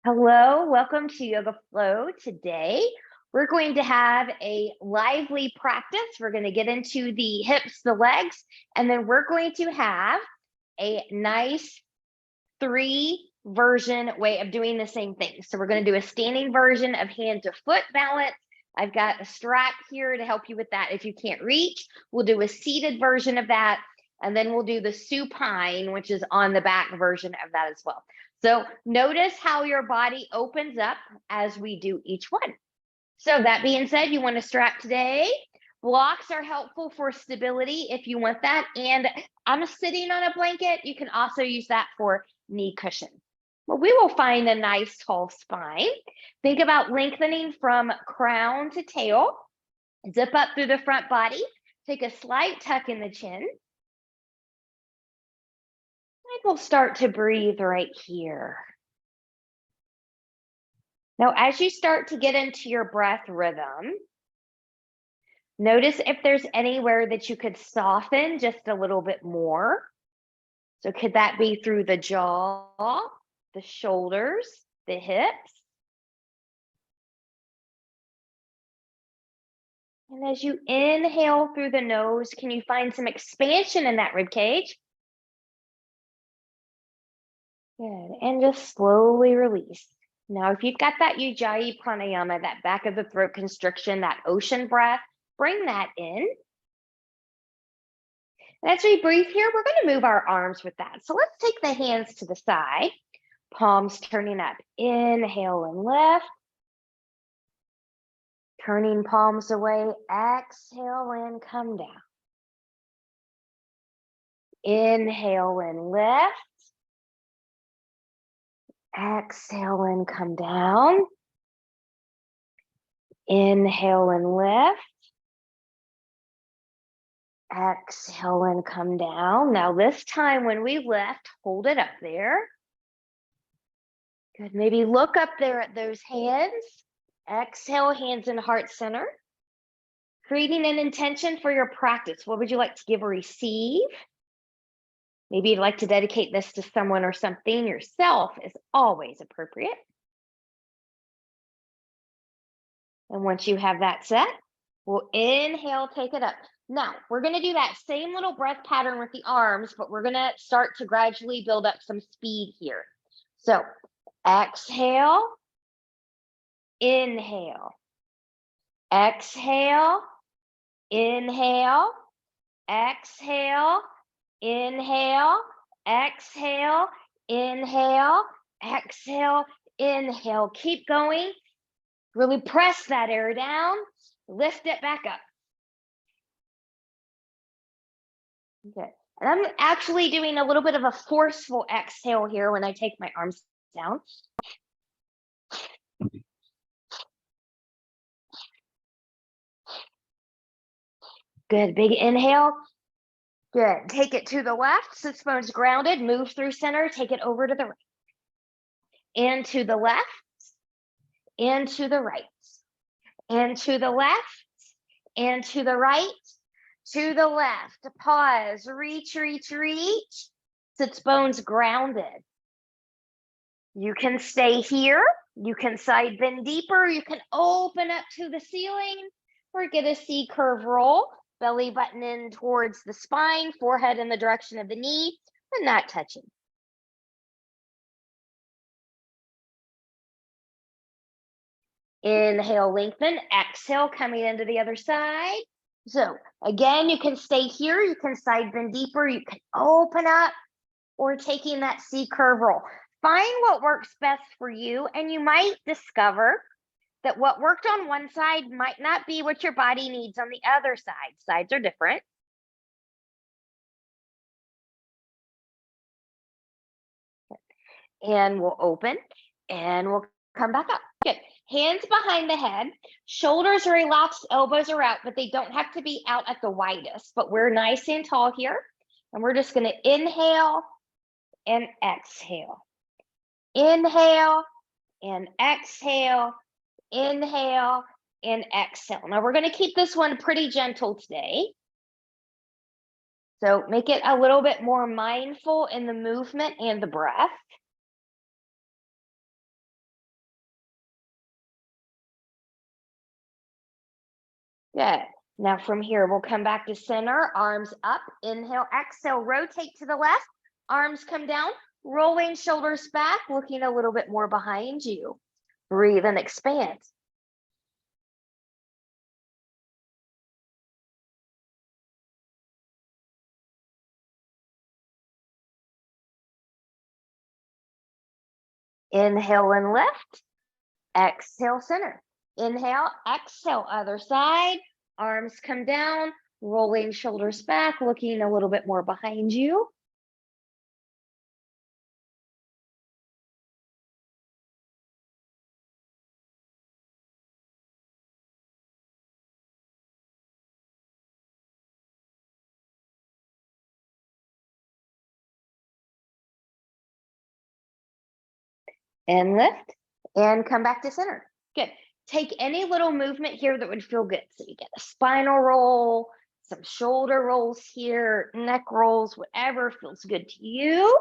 Hello, welcome to Yoga Flow. Today, we're going to have a lively practice. We're going to get into the hips, the legs, and then we're going to have a nice three version way of doing the same thing. So we're going to do a standing version of hand to foot balance. I've got a strap here to help you with that if you can't reach. We'll do a seated version of that, and then we'll do the supine, which is on the back version of that as well. So notice how your body opens up as we do each one. So that being said, you want to strap today. Blocks are helpful for stability if you want that. And I'm sitting on a blanket. You can also use that for knee cushion. Well, we will find a nice tall spine. Think about lengthening from crown to tail. Zip up through the front body. Take a slight tuck in the chin. And we'll start to breathe right here. Now, as you start to get into your breath rhythm, notice if there's anywhere that you could soften just a little bit more. So could that be through the jaw, the shoulders, the hips? And as you inhale through the nose, can you find some expansion in that rib cage? Good. And just slowly release. Now, if you've got that Ujjayi pranayama, that back of the throat constriction, that ocean breath, bring that in. And as we breathe here, we're going to move our arms with that. So let's take the hands to the side, palms turning up. Inhale and lift. Turning palms away, exhale and come down. Inhale and lift. Exhale and come down. Inhale and lift. Exhale and come down. Now this time when we lift, hold it up there. Good, maybe look up there at those hands. Exhale, hands in heart center. Creating an intention for your practice. What would you like to give or receive? Maybe you'd like to dedicate this to someone or something. Yourself is always appropriate. And once you have that set, we'll inhale, take it up. Now, we're going to do that same little breath pattern with the arms, but we're going to start to gradually build up some speed here. So, exhale, inhale, exhale, inhale, exhale, inhale, exhale, inhale, exhale, inhale. Keep going. Really press that air down. Lift it back up. Good. And I'm actually doing a little bit of a forceful exhale here when I take my arms down. Good. Big inhale. Good. Take it to the left. Sits bones grounded. Move through center. Take it over to the right. And to the left. And to the right. And to the left. And to the right. To the left. Pause. Reach, reach, reach. Sits bones grounded. You can stay here. You can side bend deeper. You can open up to the ceiling or get a C curve roll. Belly button in towards the spine, forehead in the direction of the knee, but not touching. Inhale, lengthen. Exhale, coming into the other side. So again, you can stay here. You can side bend deeper. You can open up or taking that C curve roll. Find what works best for you, and you might discover that what worked on one side might not be what your body needs on the other side. Sides are different. And we'll open and we'll come back up. Good. Hands behind the head, shoulders are relaxed, elbows are out, but they don't have to be out at the widest, but we're nice and tall here. And we're just going to inhale and exhale. Inhale and exhale. Inhale and exhale. Now we're going to keep this one pretty gentle today. So make it a little bit more mindful in the movement and the breath. Good. Now from here, we'll come back to center, arms up, inhale, exhale, rotate to the left, arms come down, rolling shoulders back, looking a little bit more behind you. Breathe and expand. Inhale and lift, exhale, center. Inhale, exhale, other side, arms come down, rolling shoulders back, looking a little bit more behind you. And lift and come back to center. Good. Take any little movement here that would feel good. So you get a spinal roll, some shoulder rolls here, neck rolls, whatever feels good to you.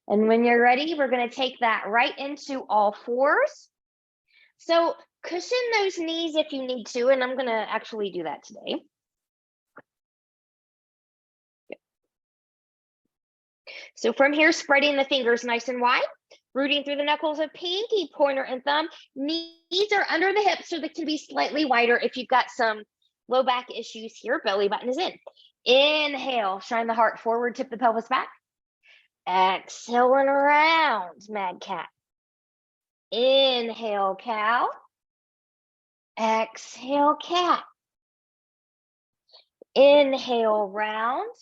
And when you're ready, we're going to take that right into all fours. So cushion those knees if you need to, and I'm going to actually do that today. So from here, spreading the fingers nice and wide, rooting through the knuckles of pinky, pointer, and thumb. Knees are under the hips, so they can be slightly wider if you've got some low back issues here. Belly button is in. Inhale, shine the heart forward, tip the pelvis back. Exhale and around, mad cat. Inhale, cow. Exhale, cat. Inhale, round.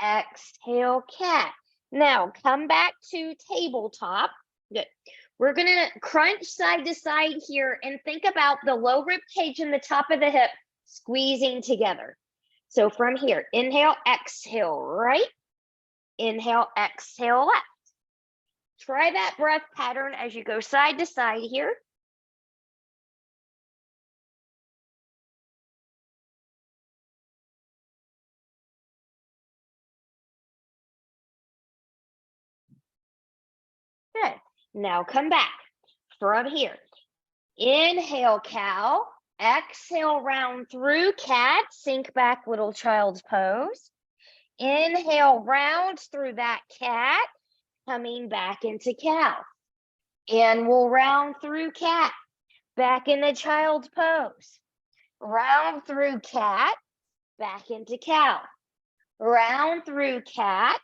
Exhale, cat. Now come back to tabletop. Good. We're going to crunch side to side here and think about the low rib cage and the top of the hip squeezing together. So from here, inhale, exhale, right. Inhale, exhale, left. Try that breath pattern as you go side to side here. Good. Now come back from here. Inhale, cow. Exhale, round through cat. Sink back, little child's pose. Inhale, round through that cat. Coming back into cow. And we'll round through cat. Back into child's pose. Round through cat. Back into cow. Round through cat.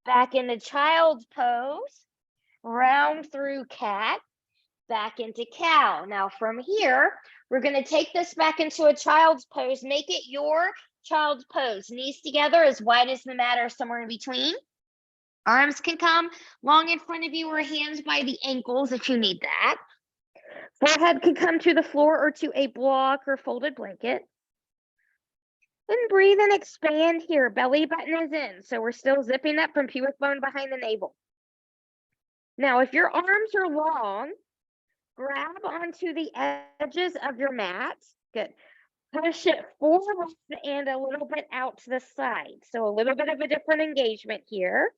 Back into child's pose. Round through cat. Back into cow. Now from here, we're going to take this back into a child's pose. Make it your child's pose. Knees together as wide as the mat or somewhere in between. Arms can come long in front of you or hands by the ankles if you need that. Forehead can come to the floor or to a block or folded blanket. And breathe and expand here. Belly button is in. So we're still zipping up from pubic bone behind the navel. Now, if your arms are long, grab onto the edges of your mat. Good. Push it forward and a little bit out to the side. So a little bit of a different engagement here.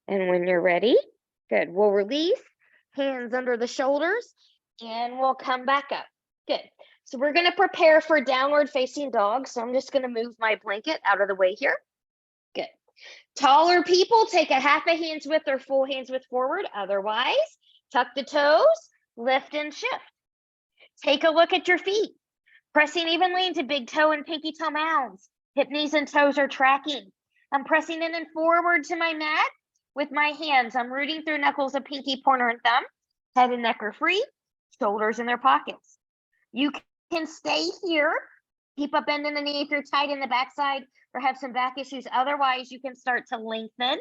And when you're ready, good, we'll release, hands under the shoulders, and we'll come back up. Good. So we're going to prepare for downward facing dog. So I'm just going to move my blanket out of the way here. Good. Taller people take a half a hand's width or full hand's width forward. Otherwise, tuck the toes, lift and shift. Take a look at your feet. Pressing evenly into big toe and pinky toe mounds. Hip, knees, and toes are tracking. I'm pressing in and forward to my mat with my hands. I'm rooting through knuckles of pinky, pointer, and thumb. Head and neck are free. Shoulders in their pockets. You can stay here. Keep up bending the knee if you're tight in the backside or have some back issues. Otherwise, you can start to lengthen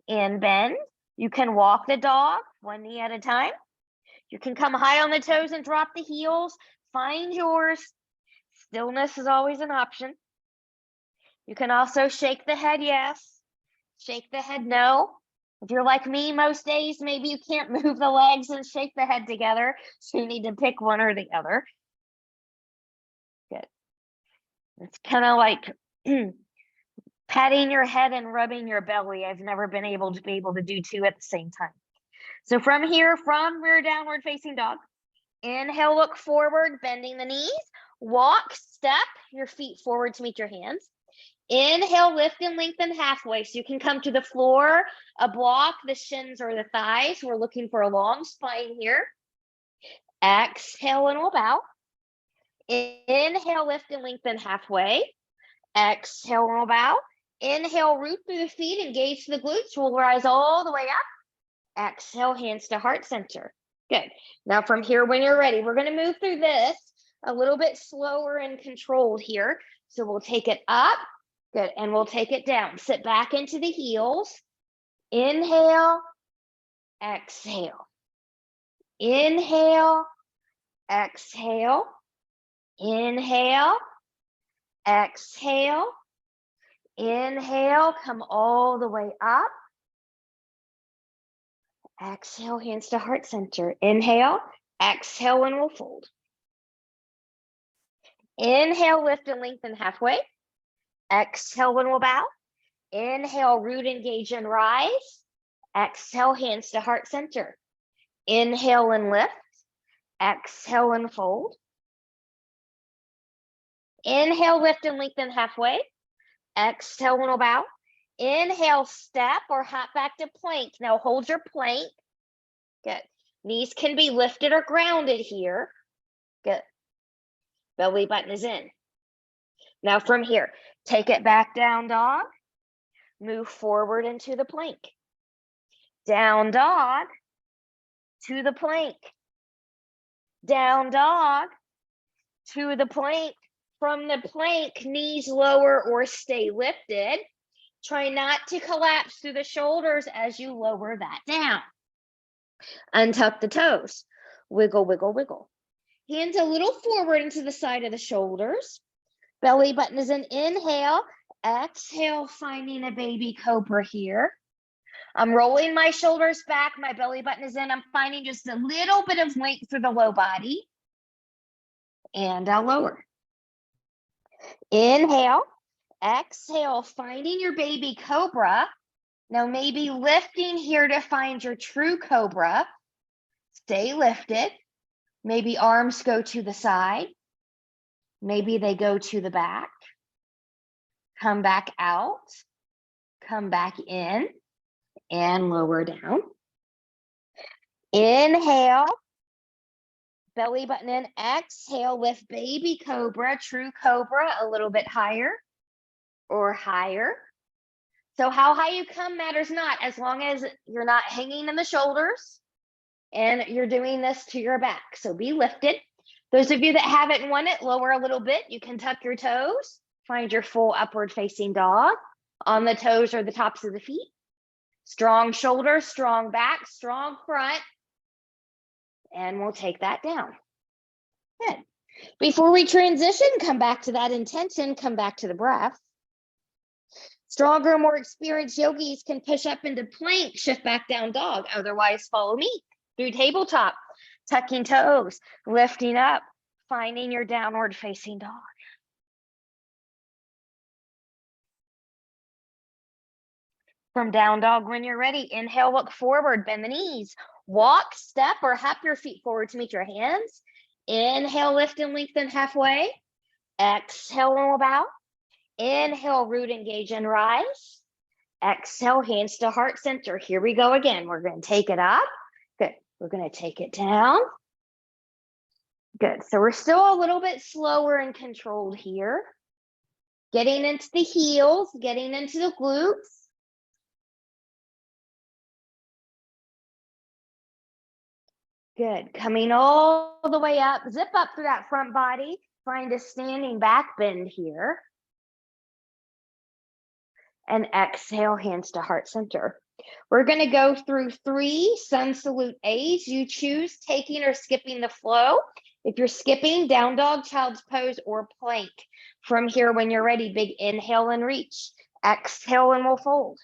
and bend. You can walk the dog one knee at a time. You can come high on the toes and drop the heels. Find yours. Stillness is always an option. You can also shake the head, yes. Shake the head, no. If you're like me, most days, maybe you can't move the legs and shake the head together. So you need to pick one or the other. Good. It's kind of like patting your head and rubbing your belly. I've never been able to do two at the same time. So from here, from rear downward facing dog, inhale, look forward, bending the knees, walk, step your feet forward to meet your hands. Inhale, lift and lengthen halfway so you can come to the floor, a block, the shins or the thighs. We're looking for a long spine here. Exhale and we'll bow. Inhale, lift and lengthen halfway. Exhale and we'll bow. Inhale, root through the feet, engage the glutes. We'll rise all the way up. Exhale, hands to heart center. Good. Now from here, when you're ready, we're going to move through this a little bit slower and controlled here. So we'll take it up. Good. And we'll take it down. Sit back into the heels. Inhale, exhale. Inhale, exhale. Inhale, exhale. Inhale, come all the way up. Exhale, hands to heart center. Inhale, exhale, and we'll fold. Inhale, lift and lengthen halfway. Exhale, and we'll bow. Inhale, root, engage, and rise. Exhale, hands to heart center. Inhale and lift. Exhale and fold. Inhale, lift and lengthen halfway. Exhale and we'll bow. Inhale, step or hop back to plank. Now hold your plank. Good. Knees can be lifted or grounded here. Good. Belly button is in. Now from here, take it back, down dog. Move forward into the plank. Down dog to the plank. Down dog to the plank. From the plank, knees lower or stay lifted. Try not to collapse through the shoulders as you lower that down. Untuck the toes. Wiggle, wiggle, wiggle. Hands a little forward into the side of the shoulders. Belly button is in. Inhale. Exhale, finding a baby cobra here. I'm rolling my shoulders back. My belly button is in. I'm finding just a little bit of length through the low body. And I'll lower. Inhale. Exhale, finding your baby cobra. Now maybe lifting here to find your true cobra. Stay lifted. Maybe arms go to the side. Maybe they go to the back. Come back out. Come back in and lower down. Inhale. Belly button in. Exhale, lift baby cobra, true cobra, a little bit higher or higher. So how high you come matters not, as long as you're not hanging in the shoulders and you're doing this to your back. So be lifted. Those of you that haven't won it, lower a little bit. You can tuck your toes, find your full upward facing dog on the toes or the tops of the feet. Strong shoulders, strong back, strong front. And we'll take that down. Good. Before we transition, come back to that intention, come back to the breath. Stronger, more experienced yogis can push up into plank, shift back down dog. Otherwise, follow me through tabletop, tucking toes, lifting up, finding your downward facing dog. From down dog, when you're ready, inhale, look forward, bend the knees, walk, step, or hop your feet forward to meet your hands. Inhale, lift and lengthen halfway. Exhale, and we'll bow. Inhale, root, engage, and rise. Exhale, hands to heart center. Here we go again. We're going to take it up. Good. We're going to take it down. Good. So we're still a little bit slower and controlled here. Getting into the heels, getting into the glutes. Good. Coming all the way up. Zip up through that front body. Find a standing back bend here. And exhale, hands to heart center. We're going to go through 3 sun salute A's. You choose taking or skipping the flow. If you're skipping, down dog, child's pose, or plank. From here, when you're ready, big inhale and reach. Exhale and we'll fold.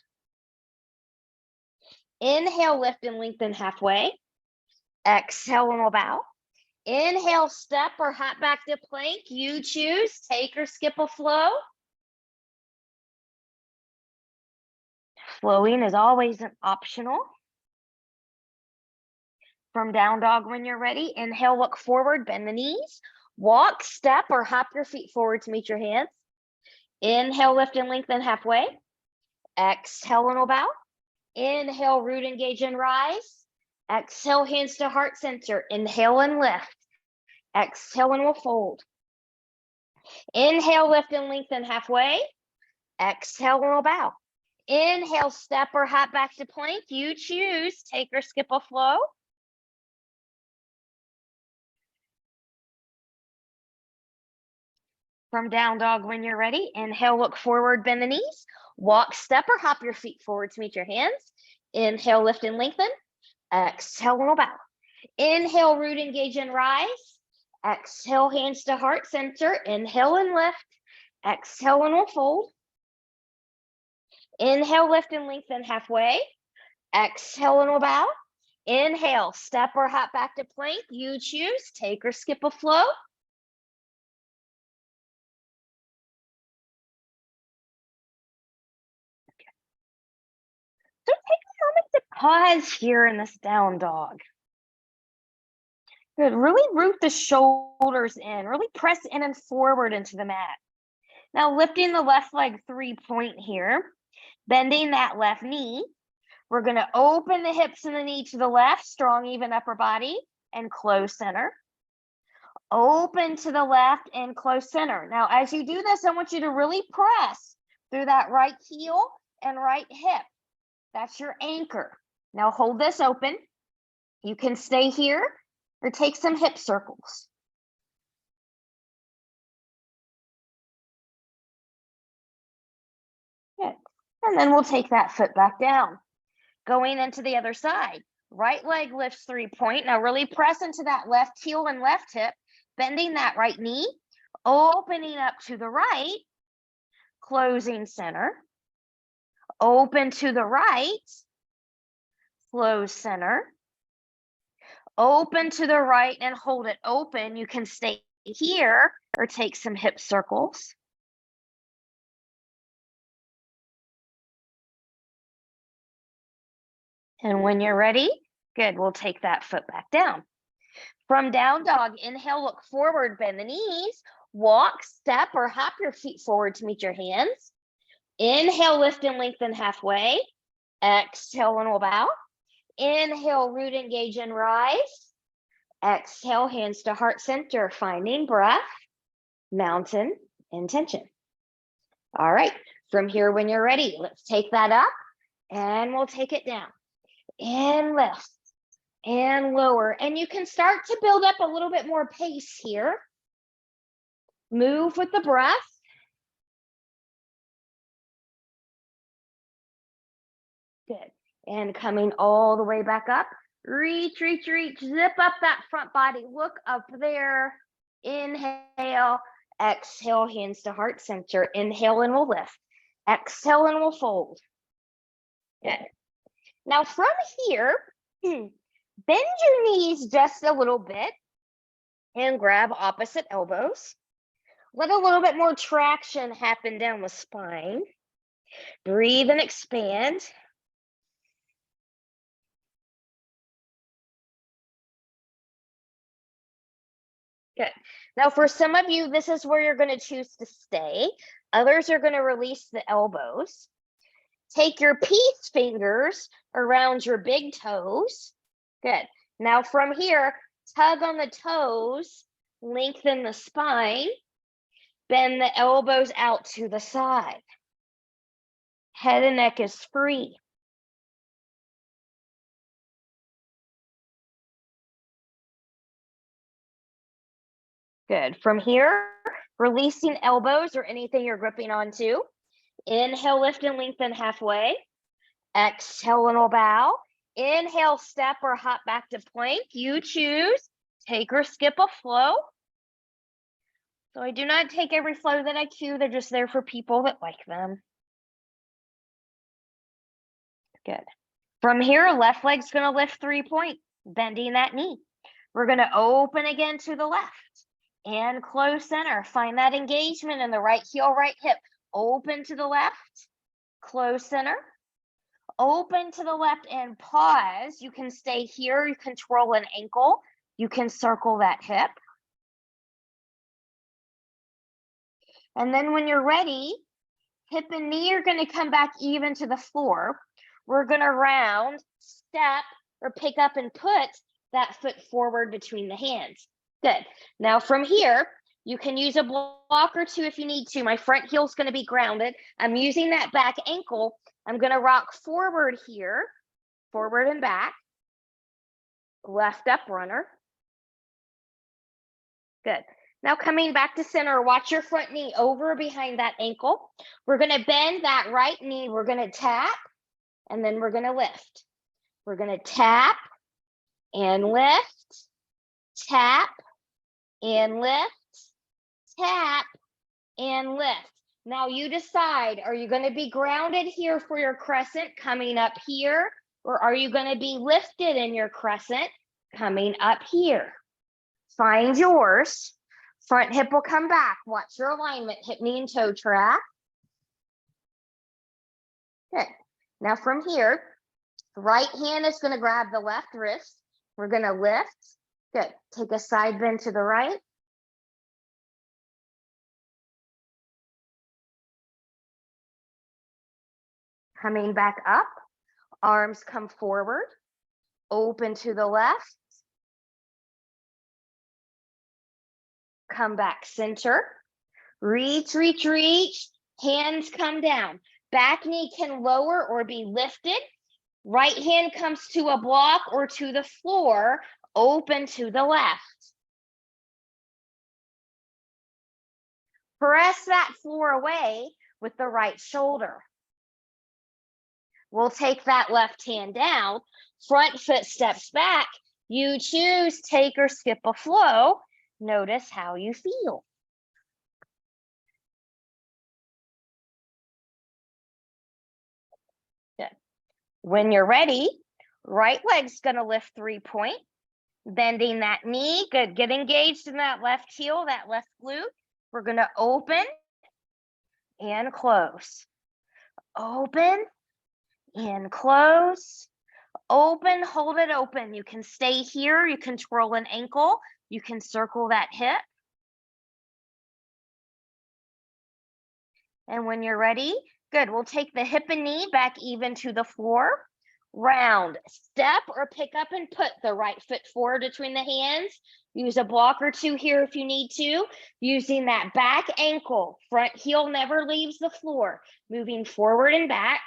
Inhale, lift and lengthen halfway. Exhale and we'll bow. Inhale, step or hop back to plank. You choose, take or skip a flow. Flowing is always an optional. From down dog when you're ready. Inhale, look forward, bend the knees. Walk, step, or hop your feet forward to meet your hands. Inhale, lift and lengthen halfway. Exhale and we'll bow. Inhale, root, engage, and rise. Exhale, hands to heart center. Inhale and lift. Exhale and we'll fold. Inhale, lift and lengthen halfway. Exhale and we'll bow. Inhale, step or hop back to plank. You choose, take or skip a flow. From down dog when you're ready. Inhale, look forward, bend the knees. Walk, step, or hop your feet forward to meet your hands. Inhale, lift and lengthen. Exhale, and we'll bow. Inhale, root, engage, and rise. Exhale, hands to heart center. Inhale and lift. Exhale, and we'll fold. Inhale, lift and lengthen halfway. Exhale, and we'll bow. Inhale, step or hop back to plank. You choose, take or skip a flow. So take a moment to pause here in this down dog. Good. Really root the shoulders in. Really press in and forward into the mat. Now lifting the left leg 3-point here. Bending that left knee. We're going to open the hips and the knee to the left. Strong, even upper body. And close center. Open to the left and close center. Now as you do this, I want you to really press through that right heel and right hip. That's your anchor. Now hold this open. You can stay here or take some hip circles. Good. And then we'll take that foot back down. Going into the other side. Right leg lifts 3-point. Now really press into that left heel and left hip, bending that right knee, opening up to the right, closing center, open to the right, close center, open to the right and hold it open. You can stay here or take some hip circles. And when you're ready, good, we'll take that foot back down. From down dog, inhale, look forward, bend the knees, walk, step, or hop your feet forward to meet your hands. Inhale, lift and lengthen halfway. Exhale, and we'll bow. Inhale, root, engage, and rise. Exhale, hands to heart center, finding breath, mountain, intention. All right, from here, when you're ready, let's take that up and we'll take it down. And lift and lower. And you can start to build up a little bit more pace here. Move with the breath. Good. And coming all the way back up. Reach, reach, reach. Zip up that front body. Look up there. Inhale. Exhale, hands to heart center. Inhale and we'll lift. Exhale and we'll fold. Good. Now from here, bend your knees just a little bit and grab opposite elbows. Let a little bit more traction happen down the spine. Breathe and expand. Good. Now for some of you, this is where you're going to choose to stay. Others are going to release the elbows. Take your peace fingers around your big toes. Good. Now from here, tug on the toes, lengthen the spine, bend the elbows out to the side. Head and neck is free. Good. From here, releasing elbows or anything you're gripping onto. Inhale, lift and lengthen halfway. Exhale and we'll bow. Inhale, step or hop back to plank. You choose. Take or skip a flow. So I do not take every flow that I cue. They're just there for people that like them. Good. From here, left leg's going to lift 3-point, bending that knee. We're going to open again to the left and close center. Find that engagement in the right heel, right hip. Open to the left, close center. Open to the left and pause. You can stay here. You control an ankle. You can circle that hip. And then when you're ready, hip and knee are going to come back even to the floor. We're going to round, step, or pick up and put that foot forward between the hands. Good. Now from here, you can use a block or two if you need to. My front heel is going to be grounded. I'm using that back ankle. I'm going to rock forward here, forward and back, left up runner. Good. Now coming back to center, watch your front knee over behind that ankle. We're going to bend that right knee. We're going to tap, and then we're going to lift. We're going to tap and lift, tap and lift, tap and lift. Now you decide, are you going to be grounded here for your crescent coming up here, or are you going to be lifted in your crescent coming up here? Find yours. Front hip will come back. Watch your alignment, hip, knee, and toe track. Good. Now from here, right hand is going to grab the left wrist. We're going to lift. Good. Take a side bend to the right. Coming back up, arms come forward, open to the left. Come back center, reach, reach, reach, hands come down. Back knee can lower or be lifted. Right hand comes to a block or to the floor, open to the left. Press that floor away with the right shoulder. We'll take that left hand down, front foot steps back. You choose take or skip a flow. Notice how you feel. Good. When you're ready, right leg's gonna lift 3-point, bending that knee. Good, get engaged in that left heel, that left glute. We're gonna open and close. Open and close. Open, hold it open. You can stay here, you control an ankle, you can circle that hip. And when you're ready, good, we'll take the hip and knee back even to the floor. Round, step or pick up and put the right foot forward between the hands. Use a block or two here if you need to. Using that back ankle, front heel never leaves the floor. Moving forward and back.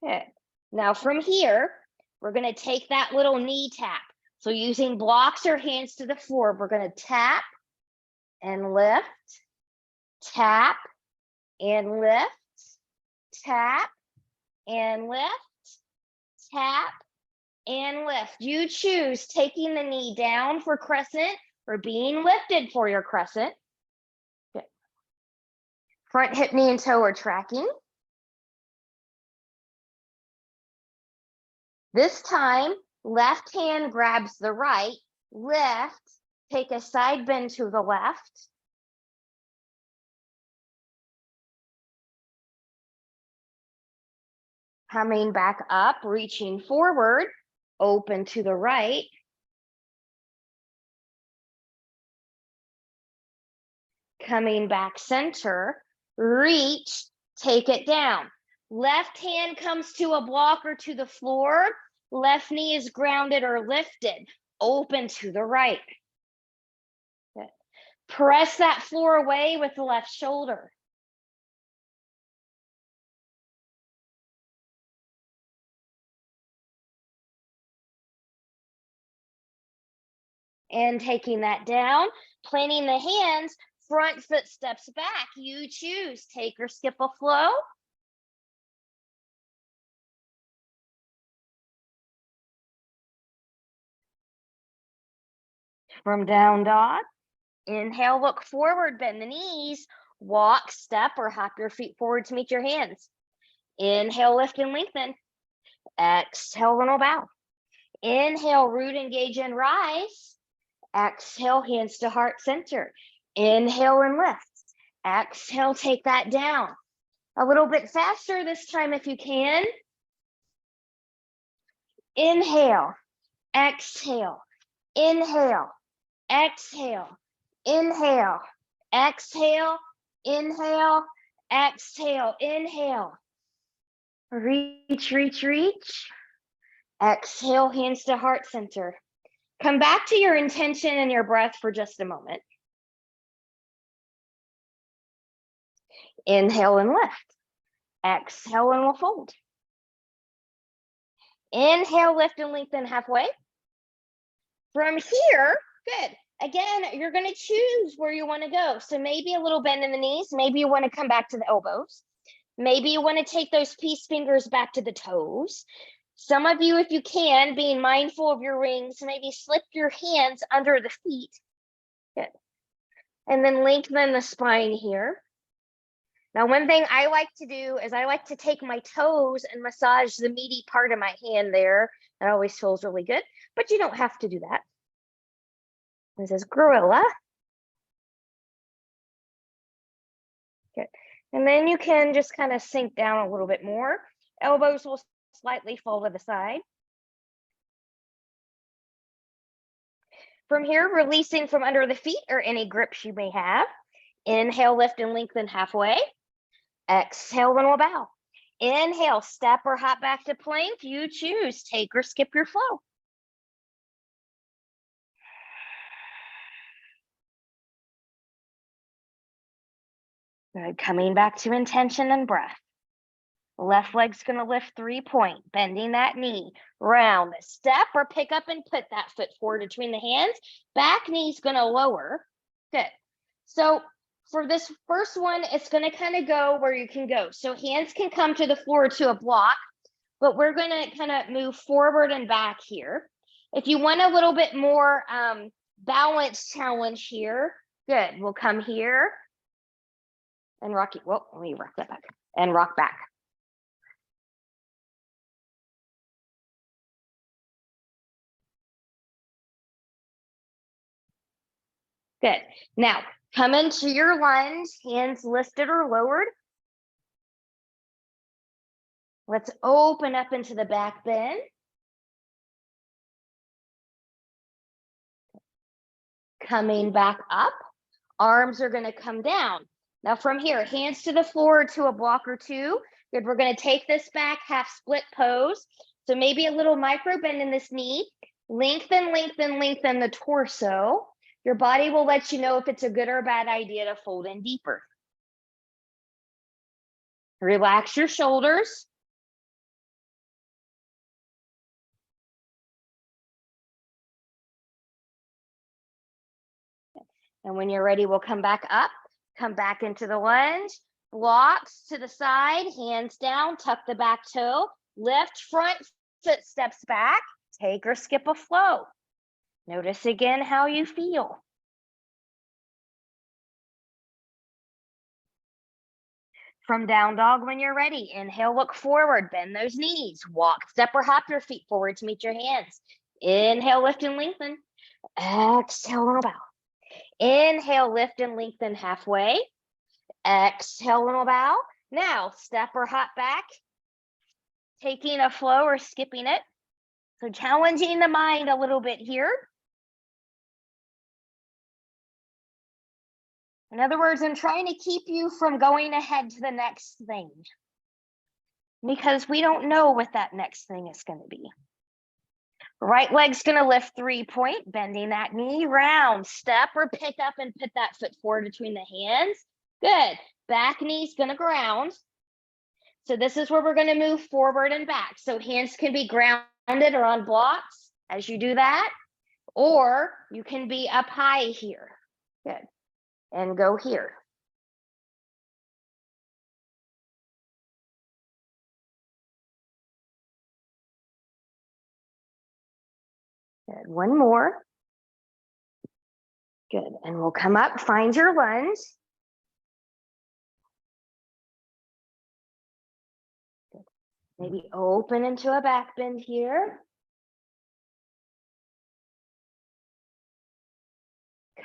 Good. Now from here, we're going to take that little knee tap. So using blocks or hands to the floor, we're going to tap and lift, tap and lift, tap and lift, tap and lift. You choose taking the knee down for crescent or being lifted for your crescent. Good. Front hip, knee, and toe are tracking. This time, left hand grabs the right, lift, take a side bend to the left. Coming back up, reaching forward, open to the right. Coming back center, reach, take it down. Left hand comes to a block or to the floor. Left knee is grounded or lifted, open to the right. Good. Press that floor away with the left shoulder. And taking that down, planting the hands, front foot steps back. You choose, take or skip a flow. From down dog, inhale, look forward, bend the knees, Walk, step, or hop your feet forward to meet your hands. Inhale, lift and lengthen. Exhale, and bow. Inhale, root, engage, and rise. Exhale, hands to heart center. Inhale and lift. Exhale, take that down. A little bit faster this time if you can. Inhale, exhale, inhale, exhale, inhale, exhale, inhale, exhale, inhale. Reach, reach, reach. Exhale, hands to heart center. Come back to your intention and your breath for just a moment. Inhale and lift. Exhale and we'll fold. Inhale, lift and lengthen halfway. From here, good. Again, you're going to choose where you want to go. So maybe a little bend in the knees. Maybe you want to come back to the elbows. Maybe you want to take those peace fingers back to the toes. Some of you, if you can, being mindful of your rings, maybe slip your hands under the feet. Good. And then lengthen the spine here. Now, one thing I like to do is I like to take my toes and massage the meaty part of my hand there. That always feels really good, but you don't have to do that. This is gorilla. Good. And then you can just kind of sink down a little bit more. Elbows will slightly fall to the side. From here, releasing from under the feet or any grips you may have. Inhale, lift and lengthen halfway. Exhale, and we'll bow. Inhale, step or hop back to plank. You choose, take or skip your flow. Good, coming back to intention and breath. Left leg's gonna lift 3-point, bending that knee, round, step or pick up and put that foot forward between the hands. Back knee's gonna lower. Good. So for this first one, it's gonna kind of go where you can go. So hands can come to the floor to a block, but we're gonna kind of move forward and back here. If you want a little bit more balance challenge here, good, we'll come here and rock it. Well, let me rock that back and rock back. Good. Now, come into your lunge, hands lifted or lowered. Let's open up into the back bend. Coming back up, arms are going to come down. Now from here, hands to the floor to a block or two. Good, we're going to take this back, half split pose. So maybe a little micro bend in this knee. Lengthen, lengthen, lengthen the torso. Your body will let you know if it's a good or bad idea to fold in deeper. Relax your shoulders. And when you're ready, we'll come back up, come back into the lunge, blocks to the side, hands down, tuck the back toe, lift front foot steps back, take or skip a flow. Notice again how you feel. From down dog when you're ready, inhale, look forward, bend those knees, walk, step or hop your feet forward to meet your hands. Inhale, lift and lengthen. Exhale, and bow. Inhale, lift and lengthen halfway. Exhale, and bow. Now, step or hop back, taking a flow or skipping it. So challenging the mind a little bit here. In other words, I'm trying to keep you from going ahead to the next thing, because we don't know what that next thing is going to be. Right leg's going to lift 3-point, bending that knee, round, step or pick up and put that foot forward between the hands. Good. Back knee's going to ground. So this is where we're going to move forward and back. So hands can be grounded or on blocks as you do that, or you can be up high here. Good. And go here. Good. One more. Good. And we'll come up, find your lunge. Maybe open into a back bend here.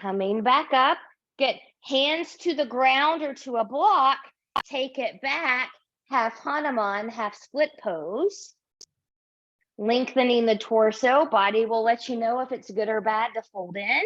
Coming back up. Good. Hands to the ground or to a block. Take it back. Half Hanuman, half split pose. Lengthening the torso. Body will let you know if it's good or bad to fold in.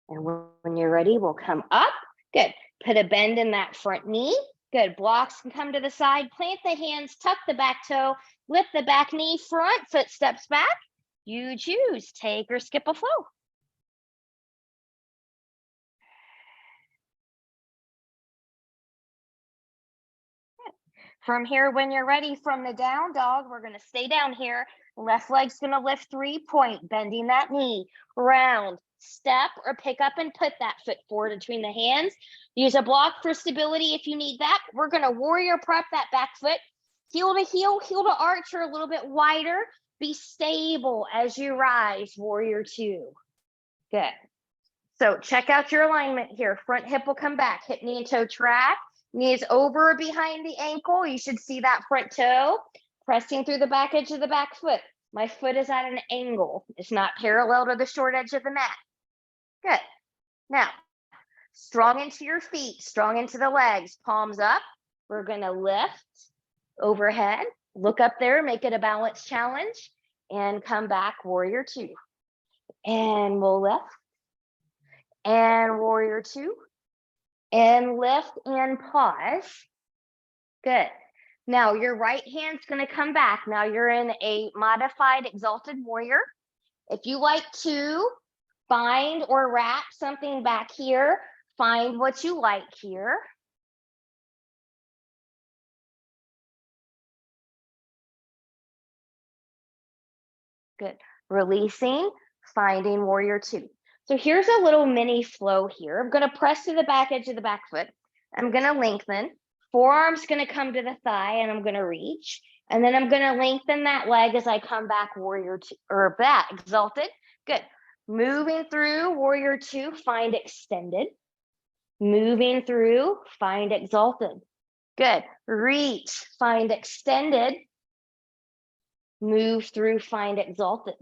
And when you're ready, we'll come up. Good. Put a bend in that front knee. Good. Blocks can come to the side. Plant the hands, tuck the back toe, lift the back knee, front foot steps back. You choose, take or skip a flow. From here, when you're ready from the down dog, we're going to stay down here. Left leg's going to lift 3-point, bending that knee, round, step, or pick up and put that foot forward between the hands. Use a block for stability if you need that. We're going to warrior prep that back foot, heel to heel, heel to arch, or a little bit wider. Be stable as you rise, warrior 2. Good. So check out your alignment here. Front hip will come back, hip, knee, and toe track. Knee is over or behind the ankle. You should see that front toe pressing through the back edge of the back foot. My foot is at an angle. It's not parallel to the short edge of the mat. Good. Now, strong into your feet, strong into the legs, palms up. We're going to lift overhead. Look up there, make it a balance challenge, and come back, warrior 2. And we'll lift. And warrior 2. And lift and pause. Good. Now your right hand's going to come back. Now you're in a modified exalted warrior. If you like to find or wrap something back here, find what you like here. Good. Releasing, finding warrior 2. So here's a little mini flow here. I'm going to press to the back edge of the back foot. I'm going to lengthen. Forearm's going to come to the thigh, and I'm going to reach. And then I'm going to lengthen that leg as I come back, warrior 2, or back, exalted. Good. Moving through, warrior 2, find extended. Moving through, find exalted. Good. Reach, find extended. Move through, find exalted.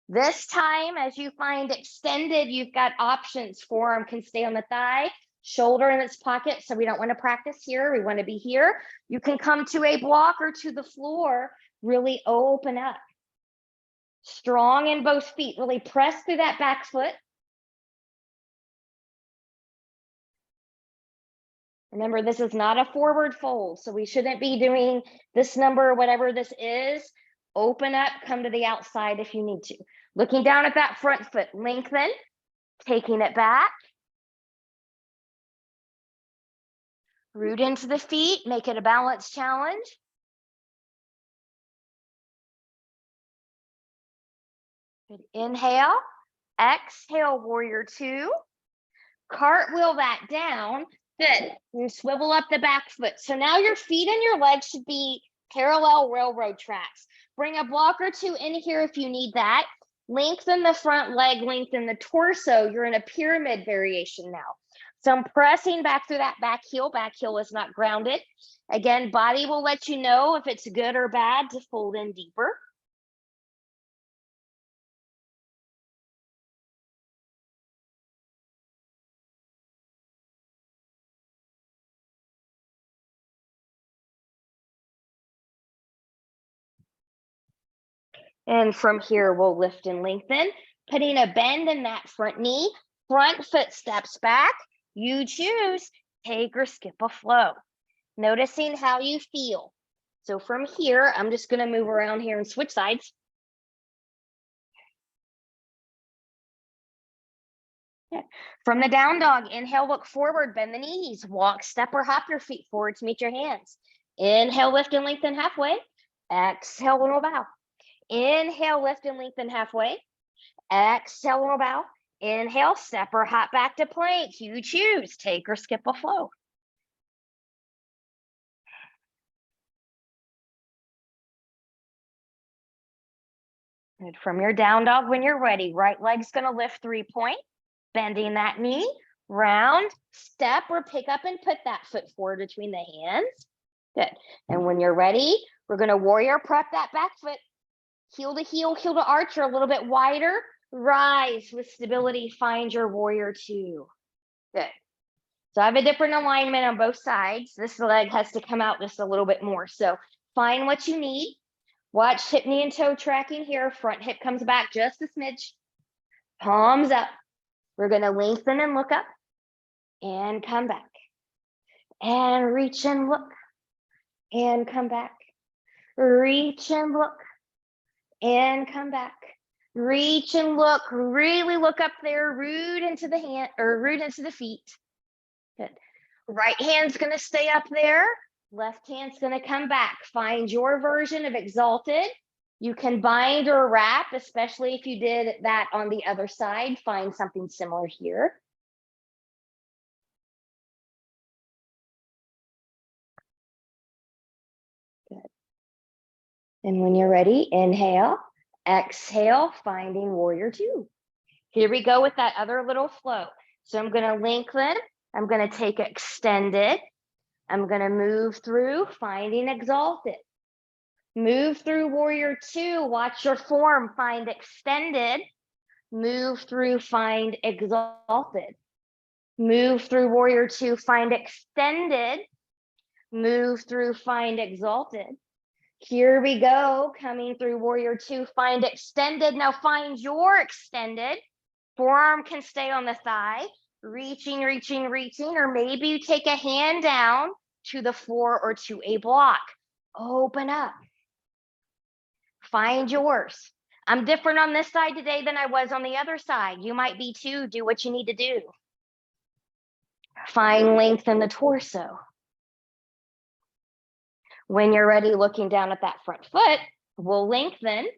This time, as you find extended, you've got options. Forearm can stay on the thigh, shoulder in its pocket. So we don't want to practice here. We want to be here. You can come to a block or to the floor. Really open up. Strong in both feet. Really press through that back foot. Remember, this is not a forward fold. So we shouldn't be doing this number, whatever this is. Open up, come to the outside if you need to. Looking down at that front foot, lengthen, taking it back. Root into the feet, make it a balance challenge. Good. Inhale, exhale, warrior 2. Cartwheel that down. Good. You swivel up the back foot. So now your feet and your legs should be parallel railroad tracks. Bring a block or 2 in here if you need that. Lengthen the front leg, lengthen the torso. You're in a pyramid variation now. So I'm pressing back through that back heel. Back heel is not grounded. Again, body will let you know if it's good or bad to fold in deeper. And from here, we'll lift and lengthen, putting a bend in that front knee, front foot steps back. You choose, take or skip a flow. Noticing how you feel. So from here, I'm just going to move around here and switch sides. From the down dog, inhale, look forward, bend the knees, walk, step, or hop your feet forward to meet your hands. Inhale, lift and lengthen halfway. Exhale, little bow. Inhale, lift and lengthen halfway. Exhale, little bow. Inhale, step or hop back to plank. You choose, take or skip a flow. Good. From your down dog when you're ready, right leg's gonna lift 3-point, bending that knee, round, step, or pick up and put that foot forward between the hands. Good. And when you're ready, we're gonna warrior prep that back foot, heel to heel, heel to arch, or a little bit wider. Rise with stability, find your warrior 2. Good. So I have a different alignment on both sides. This leg has to come out just a little bit more. So find what you need. Watch hip, knee, and toe tracking here. Front hip comes back just a smidge. Palms up. We're going to lengthen and look up and come back. And reach and look and come back. Reach and look and come back. Reach and look. Really look up there. Root into the hand or root into the feet. Good. Right hand's going to stay up there. Left hand's going to come back. Find your version of exalted. You can bind or wrap, especially if you did that on the other side. Find something similar here. Good. And when you're ready, inhale, exhale, finding warrior 2. Here we go with that other little flow. So I'm going to lengthen. I'm going to take extended. I'm going to move through, finding exalted. Move through warrior 2. Watch your form, find extended. Move through, find exalted. Move through warrior 2, find extended. Move through, find exalted. Here we go, coming through warrior 2, find extended. Now find your extended. Forearm can stay on the thigh. Reaching, reaching, reaching, or maybe you take a hand down to the floor or to a block. Open up. Find yours. I'm different on this side today than I was on the other side. You might be too. Do what you need to do. Find length in the torso. When you're ready, looking down at that front foot, we'll lengthen.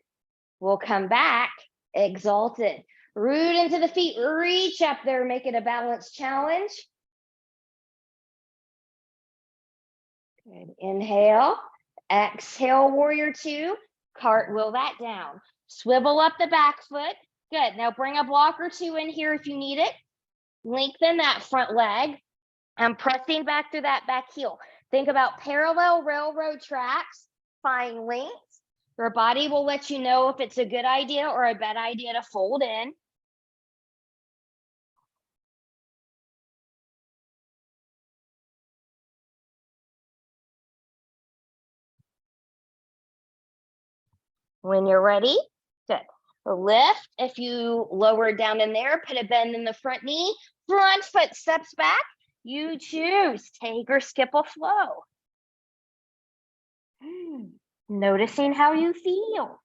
We'll come back, exalted. Root into the feet, reach up there, make it a balance challenge. Good. Inhale, exhale, warrior 2, cartwheel that down. Swivel up the back foot. Good. Now bring a block or 2 in here if you need it. Lengthen that front leg. I'm pressing back through that back heel. Think about parallel railroad tracks. Find length. Your body will let you know if it's a good idea or a bad idea to fold in. When you're ready, good. Lift. If you lower down in there, put a bend in the front knee. Front foot steps back. You choose. Take or skip a flow. Noticing how you feel.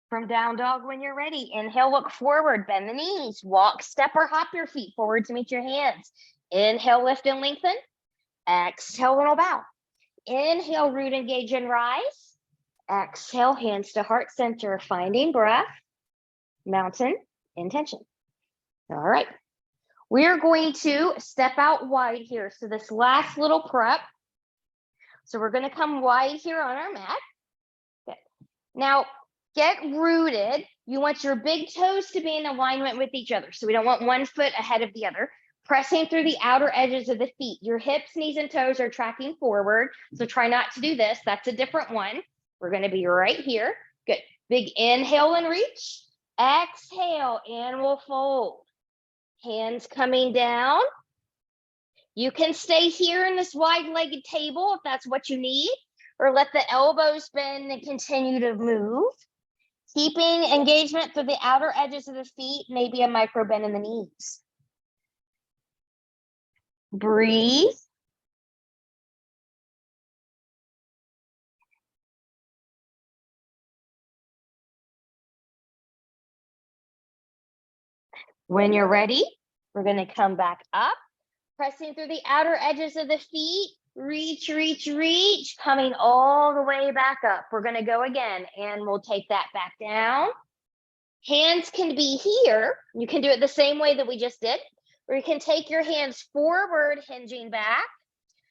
From down dog when you're ready. Inhale, look forward, bend the knees. Walk, step, or hop your feet forward to meet your hands. Inhale, lift and lengthen. Exhale, little bow. Inhale, root, engage, and rise. Exhale, hands to heart center, finding breath. Mountain, intention. All right. We're going to step out wide here. So this last little prep. So we're going to come wide here on our mat. Good. Now, get rooted. You want your big toes to be in alignment with each other. So we don't want one foot ahead of the other. Pressing through the outer edges of the feet. Your hips, knees, and toes are tracking forward. So try not to do this. That's a different one. We're going to be right here. Good. Big inhale and reach. Exhale and we'll fold. Hands coming down. You can stay here in this wide-legged table if that's what you need, or let the elbows bend and continue to move. Keeping engagement through the outer edges of the feet, maybe a micro bend in the knees. Breathe. When you're ready, we're going to come back up, pressing through the outer edges of the feet. Reach, reach, reach, coming all the way back up. We're going to go again, and we'll take that back down. Hands can be here. You can do it the same way that we just did, or you can take your hands forward, hinging back.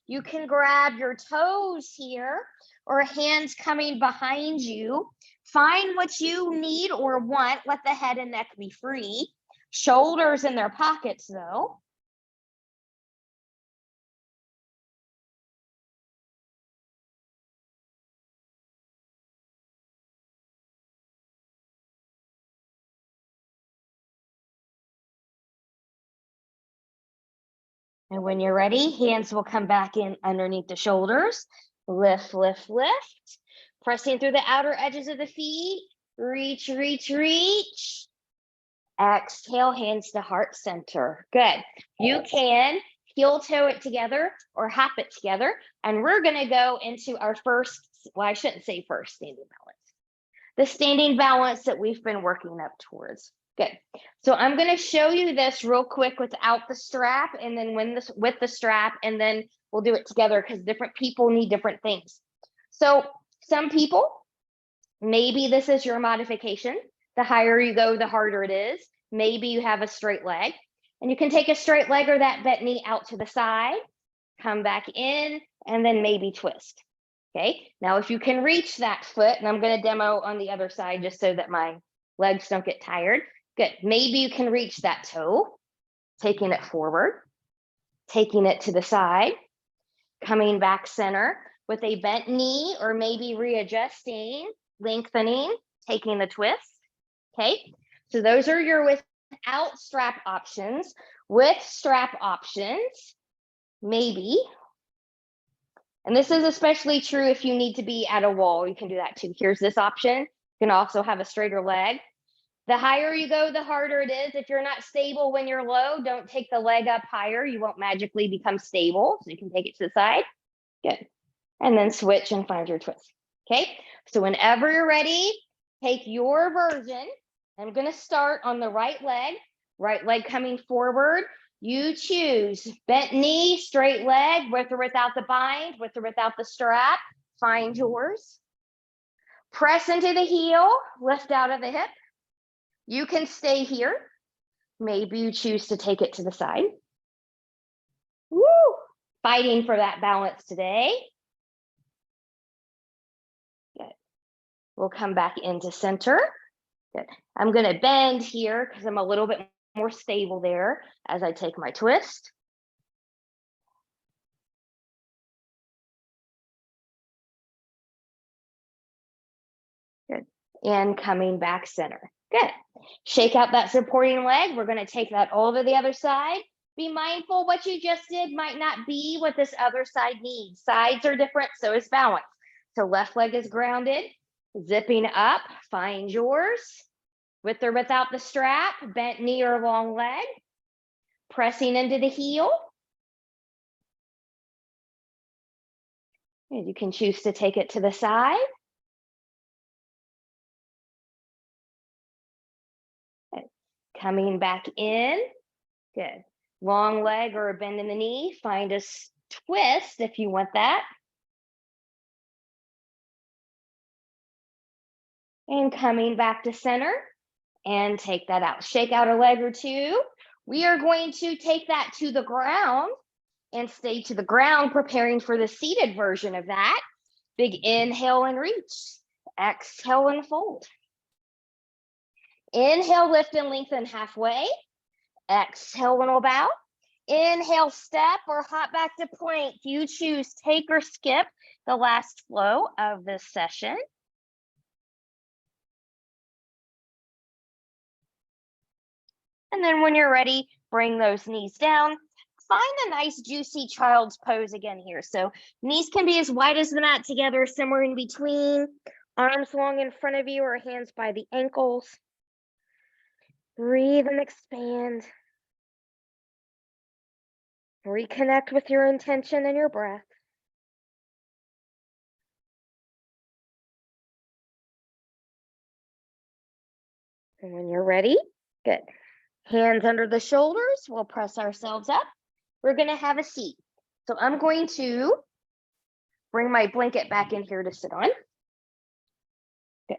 You can grab your toes here, or hands coming behind you. Find what you need or want. Let the head and neck be free. Shoulders in their pockets though. And when you're ready, hands will come back in underneath the shoulders. Lift, lift, lift. Pressing through the outer edges of the feet. Reach, reach, reach. Exhale, hands to heart center. Good. You can heel toe it together or hop it together. And we're going to go into our first, well, I shouldn't say first, standing balance. The standing balance that we've been working up towards. Good. So I'm going to show you this real quick without the strap, and then with the strap, and then we'll do it together because different people need different things. So some people, maybe this is your modification. The higher you go, the harder it is. Maybe you have a straight leg, and you can take a straight leg or that bent knee out to the side, come back in, and then maybe twist. Okay, now if you can reach that foot, and I'm going to demo on the other side just so that my legs don't get tired. Good. Maybe you can reach that toe, taking it forward, taking it to the side, coming back center with a bent knee, or maybe readjusting, lengthening, taking the twist. Okay, so those are your without strap options. With strap options, maybe, and this is especially true if you need to be at a wall, you can do that too. Here's this option. You can also have a straighter leg. The higher you go, the harder it is. If you're not stable when you're low, don't take the leg up higher. You won't magically become stable. So you can take it to the side. Good. And then switch and find your twist. Okay. So whenever you're ready, take your version. I'm going to start on the right leg coming forward. You choose bent knee, straight leg, with or without the bind, with or without the strap. Find yours. Press into the heel, lift out of the hip. You can stay here. Maybe you choose to take it to the side. Woo! Fighting for that balance today. Good. We'll come back into center. Good. I'm going to bend here because I'm a little bit more stable there as I take my twist. Good. And coming back center. Good. Shake out that supporting leg. We're going to take that all to the other side. Be mindful what you just did might not be what this other side needs. Sides are different, so is balance. So left leg is grounded, zipping up, find yours. With or without the strap, bent knee or long leg. Pressing into the heel. And you can choose to take it to the side. Coming back in. Good. Long leg or a bend in the knee. Find a twist if you want that. And coming back to center and take that out. Shake out a leg or two. We are going to take that to the ground and stay to the ground, preparing for the seated version of that. Big inhale and reach. Exhale and fold. Inhale, lift and lengthen halfway. Exhale and we'll bow. Inhale, step or hop back to plank. You choose, take or skip the last flow of this session. And then when you're ready, bring those knees down. Find a nice juicy child's pose again here. So knees can be as wide as the mat together, somewhere in between. Arms long in front of you or hands by the ankles. Breathe and expand. Reconnect with your intention and your breath. And when you're ready, good. Hands under the shoulders, we'll press ourselves up. We're going to have a seat. So I'm going to bring my blanket back in here to sit on. Good.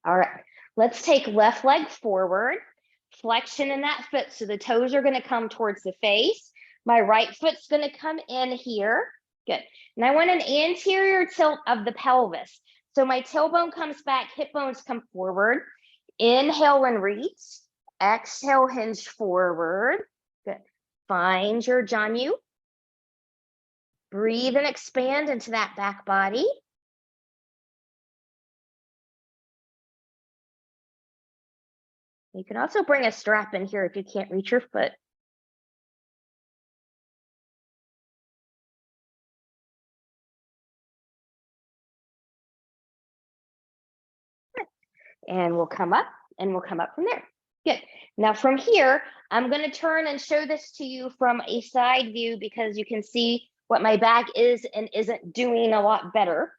All right, let's take left leg forward, flexion in that foot. So the toes are going to come towards the face. My right foot's going to come in here. Good. And I want an anterior tilt of the pelvis. So my tailbone comes back, hip bones come forward. Inhale and reach. Exhale, hinge forward. Good. Find your Janu. Breathe and expand into that back body. You can also bring a strap in here if you can't reach your foot. And we'll come up and we'll come up from there. Good. Now from here, I'm going to turn and show this to you from a side view because you can see what my back is and isn't doing a lot better.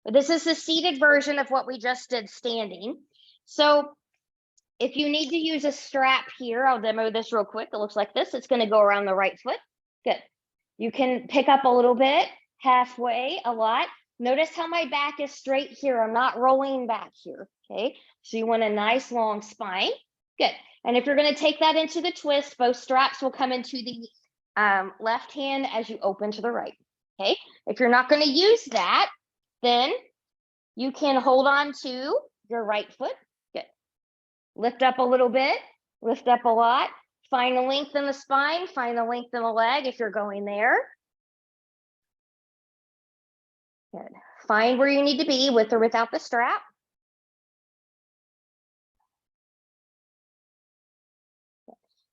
But this is the seated version of what we just did standing. So if you need to use a strap here, I'll demo this real quick. It looks like this. It's going to go around the right foot. Good. You can pick up a little bit, halfway, a lot. Notice how my back is straight here. I'm not rolling back here, okay? So you want a nice long spine. Good. And if you're going to take that into the twist, both straps will come into the left hand as you open to the right, okay? If you're not going to use that, then you can hold on to your right foot. Good. Lift up a little bit, lift up a lot. Find the length in the spine, find the length in the leg if you're going there. Good. Find where you need to be with or without the strap.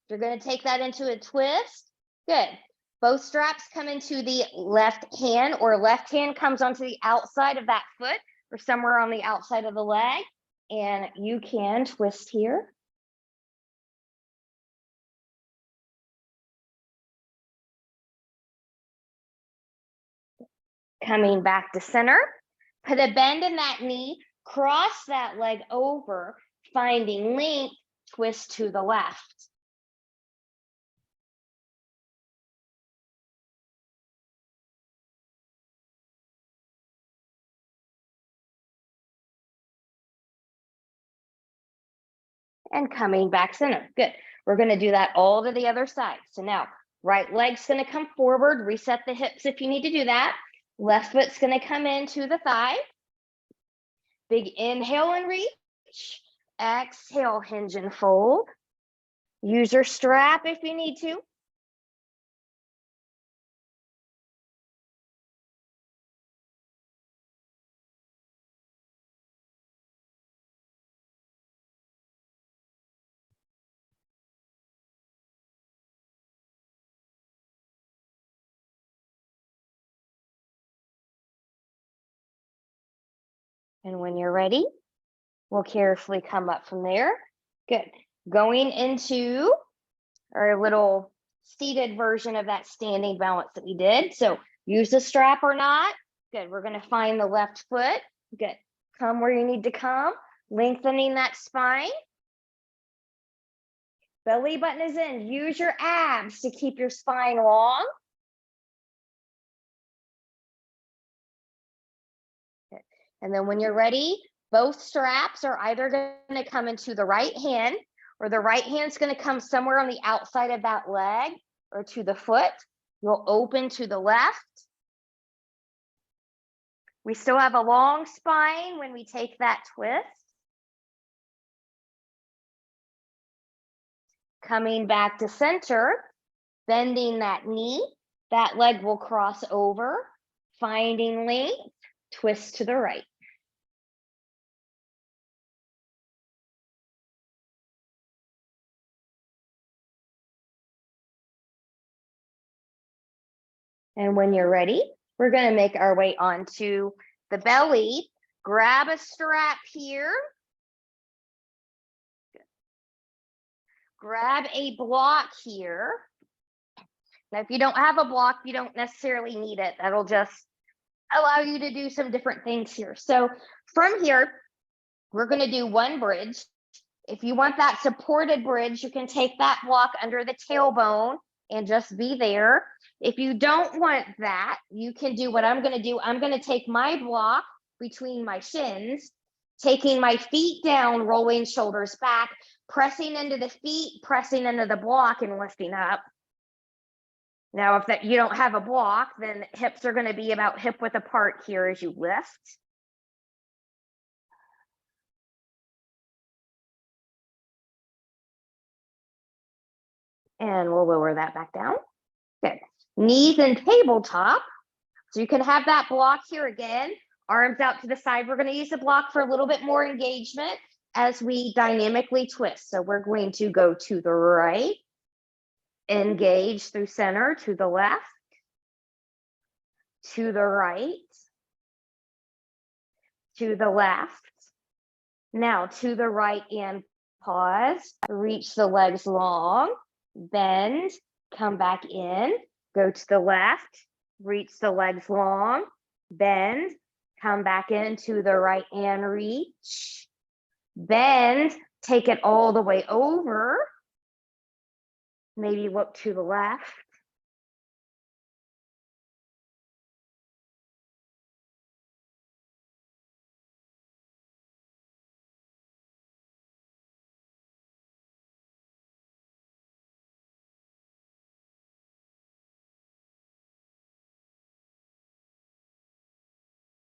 You're going to take that into a twist. Good. Both straps come into the left hand, or left hand comes onto the outside of that foot or somewhere on the outside of the leg. And you can twist here. Coming back to center. Put a bend in that knee, cross that leg over, finding length, twist to the left. And coming back center. Good. We're going to do that all to the other side. So now, right leg's going to come forward, reset the hips if you need to do that. Left foot's going to come into the thigh. Big inhale and reach. Exhale, hinge and fold. Use your strap if you need to. And when you're ready, we'll carefully come up from there. Good. Going into our little seated version of that standing balance that we did. So use the strap or not. Good. We're going to find the left foot. Good. Come where you need to come, lengthening that spine. Belly button is in. Use your abs to keep your spine long. Good. And then when you're ready, both straps are either going to come into the right hand, or the right hand's going to come somewhere on the outside of that leg or to the foot. You'll open to the left. We still have a long spine when we take that twist. Coming back to center, bending that knee, that leg will cross over, finding length, twist to the right. And when you're ready, we're going to make our way onto the belly. Grab a strap here. Grab a block here. Now, if you don't have a block, you don't necessarily need it. That'll just allow you to do some different things here. So from here, we're going to do one bridge. If you want that supported bridge, you can take that block under the tailbone and just be there. If you don't want that, you can do what I'm going to do. I'm going to take my block between my shins, taking my feet down, rolling shoulders back, pressing into the feet, pressing into the block and lifting up. Now, if that you don't have a block, then hips are going to be about hip width apart here as you lift. And we'll lower that back down. Good. Knees and tabletop. So you can have that block here again. Arms out to the side. We're going to use the block for a little bit more engagement as we dynamically twist. So we're going to go to the right, engage through center, to the left, to the right, to the left. Now to the right and pause. Reach the legs long, bend, come back in, go to the left, reach the legs long, bend, come back into the right and reach, bend, take it all the way over, maybe look to the left.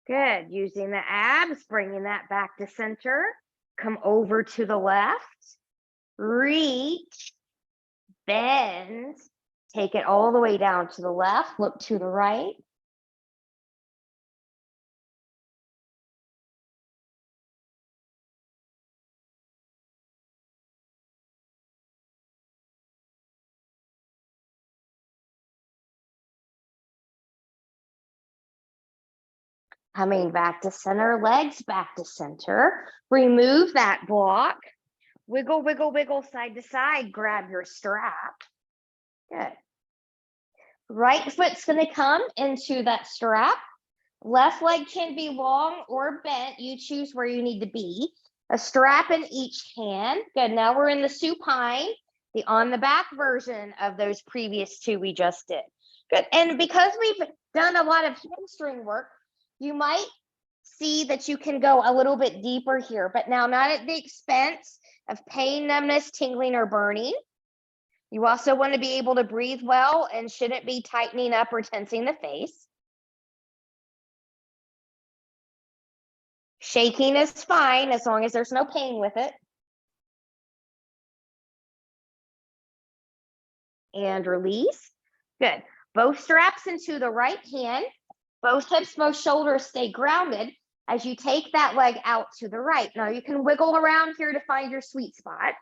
Good, using the abs, bringing that back to center, come over to the left, reach, bend, take it all the way down to the left, look to the right. Coming back to center, legs back to center. Remove that block. Wiggle, wiggle, wiggle side to side. Grab your strap. Good. Right foot's going to come into that strap. Left leg can be long or bent. You choose where you need to be. A strap in each hand. Good. Now we're in the supine, the on the back version of those previous two we just did. Good. And because we've done a lot of hamstring work, you might see that you can go a little bit deeper here, but now not at the expense of pain, numbness, tingling, or burning. You also want to be able to breathe well and shouldn't be tightening up or tensing the face. Shaking is fine as long as there's no pain with it. And release. Good. Both straps into the right hand. Both hips, both shoulders stay grounded as you take that leg out to the right. Now you can wiggle around here to find your sweet spot.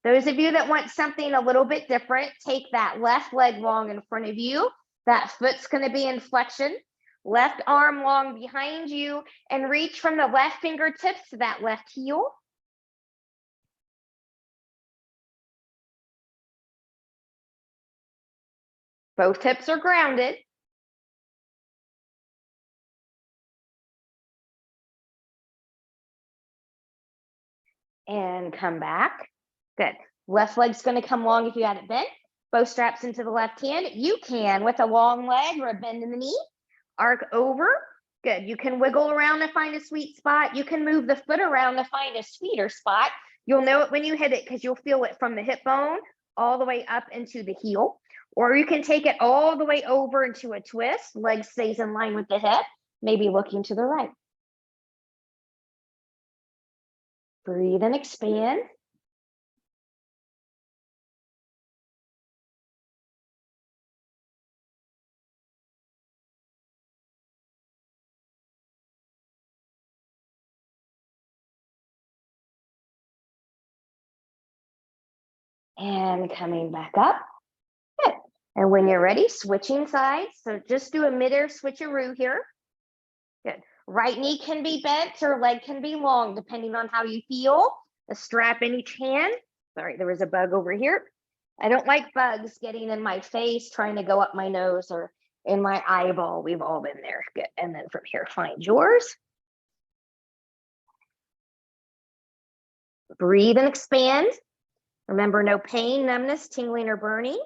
Those of you that want something a little bit different, take that left leg long in front of you. That foot's going to be in flexion. Left arm long behind you and reach from the left fingertips to that left heel. Both hips are grounded. And come back. Good. Left leg's going to come long if you had it bent. Both straps into the left hand. You can, with a long leg or a bend in the knee, arc over. Good. You can wiggle around to find a sweet spot. You can move the foot around to find a sweeter spot. You'll know it when you hit it because you'll feel it from the hip bone all the way up into the heel. Or you can take it all the way over into a twist. Leg stays in line with the hip, maybe looking to the right. Breathe and expand. And coming back up. Good. And when you're ready, switching sides. So just do a midair switcheroo here. Good. Right knee can be bent or leg can be long, depending on how you feel. A strap in each hand. Sorry, there was a bug over here. I don't like bugs getting in my face, trying to go up my nose or in my eyeball. We've all been there. Good. And then from here, find yours. Breathe and expand. Remember, no pain, numbness, tingling, or burning.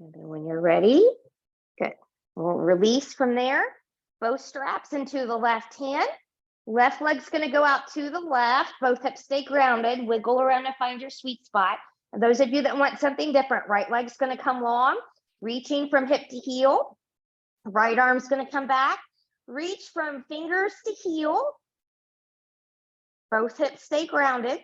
And then when you're ready, good. We'll release from there. Both straps into the left hand. Left leg's going to go out to the left. Both hips stay grounded. Wiggle around to find your sweet spot. And those of you that want something different, right leg's going to come long, reaching from hip to heel. Right arm's going to come back. Reach from fingers to heel. Both hips stay grounded.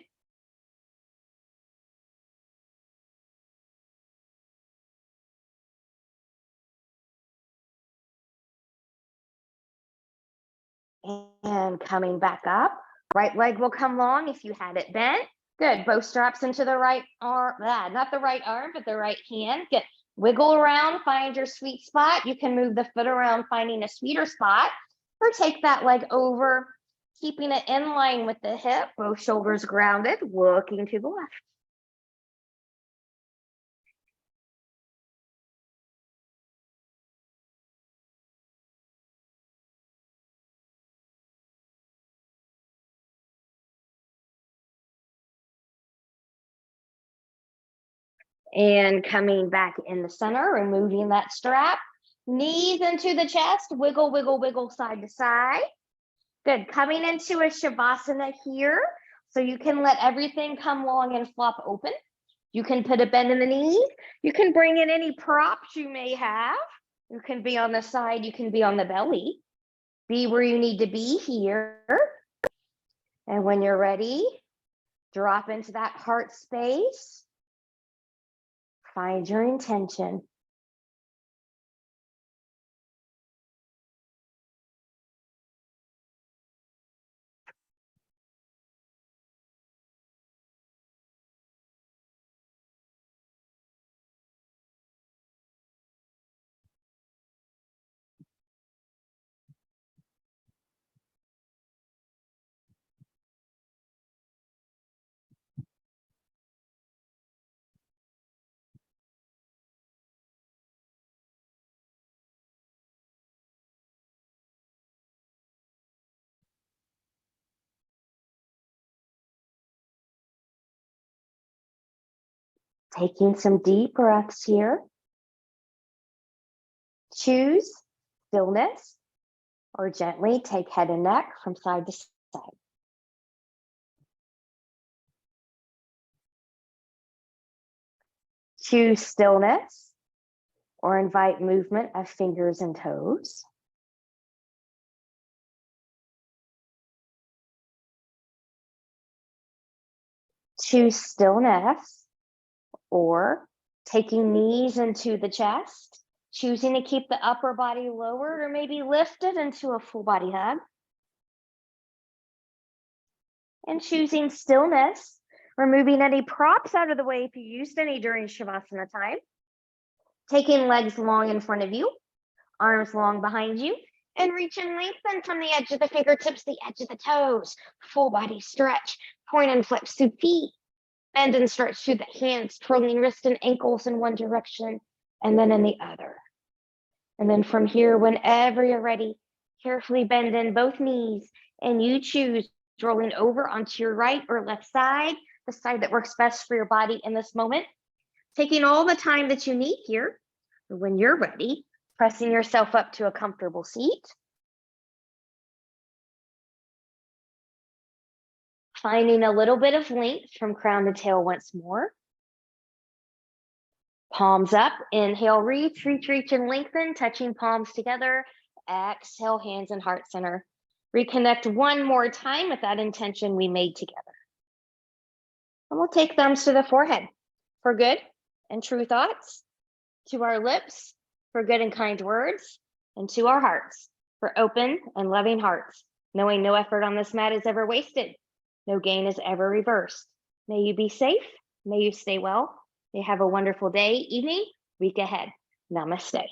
And coming back up, right leg will come long if you had it bent. Good, both straps into the right arm, not the right arm, but the right hand. Good, wiggle around, find your sweet spot. You can move the foot around, finding a sweeter spot, or take that leg over, keeping it in line with the hip, both shoulders grounded, looking to the left. And coming back in the center, removing that strap, knees into the chest, wiggle, wiggle, wiggle side to side. Good, coming into a Shavasana here. So you can let everything come long and flop open. You can put a bend in the knees. You can bring in any props you may have. You can be on the side, you can be on the belly. Be where you need to be here. And when you're ready, drop into that heart space. Find your intention. Taking some deep breaths here. Choose stillness or gently take head and neck from side to side. Choose stillness or invite movement of fingers and toes. Choose stillness or taking knees into the chest, choosing to keep the upper body lowered or maybe lifted into a full body hug. And choosing stillness, removing any props out of the way if you used any during Shavasana time. Taking legs long in front of you, arms long behind you, and reach and lengthen from the edge of the fingertips, the edge of the toes. Full body stretch, point and flex through feet. Bend and stretch through the hands, twirling wrists and ankles in one direction, and then in the other. And then from here, whenever you're ready, carefully bend in both knees, and you choose rolling over onto your right or left side, the side that works best for your body in this moment. Taking all the time that you need here. When you're ready, pressing yourself up to a comfortable seat. Finding a little bit of length from crown to tail once more. Palms up, inhale, reach, reach, reach, and lengthen, touching palms together. Exhale, hands in heart center. Reconnect one more time with that intention we made together. And we'll take thumbs to the forehead for good and true thoughts, to our lips for good and kind words, and to our hearts for open and loving hearts, knowing no effort on this mat is ever wasted. No gain is ever reversed. May you be safe. May you stay well. May you have a wonderful day, evening, week ahead. Namaste.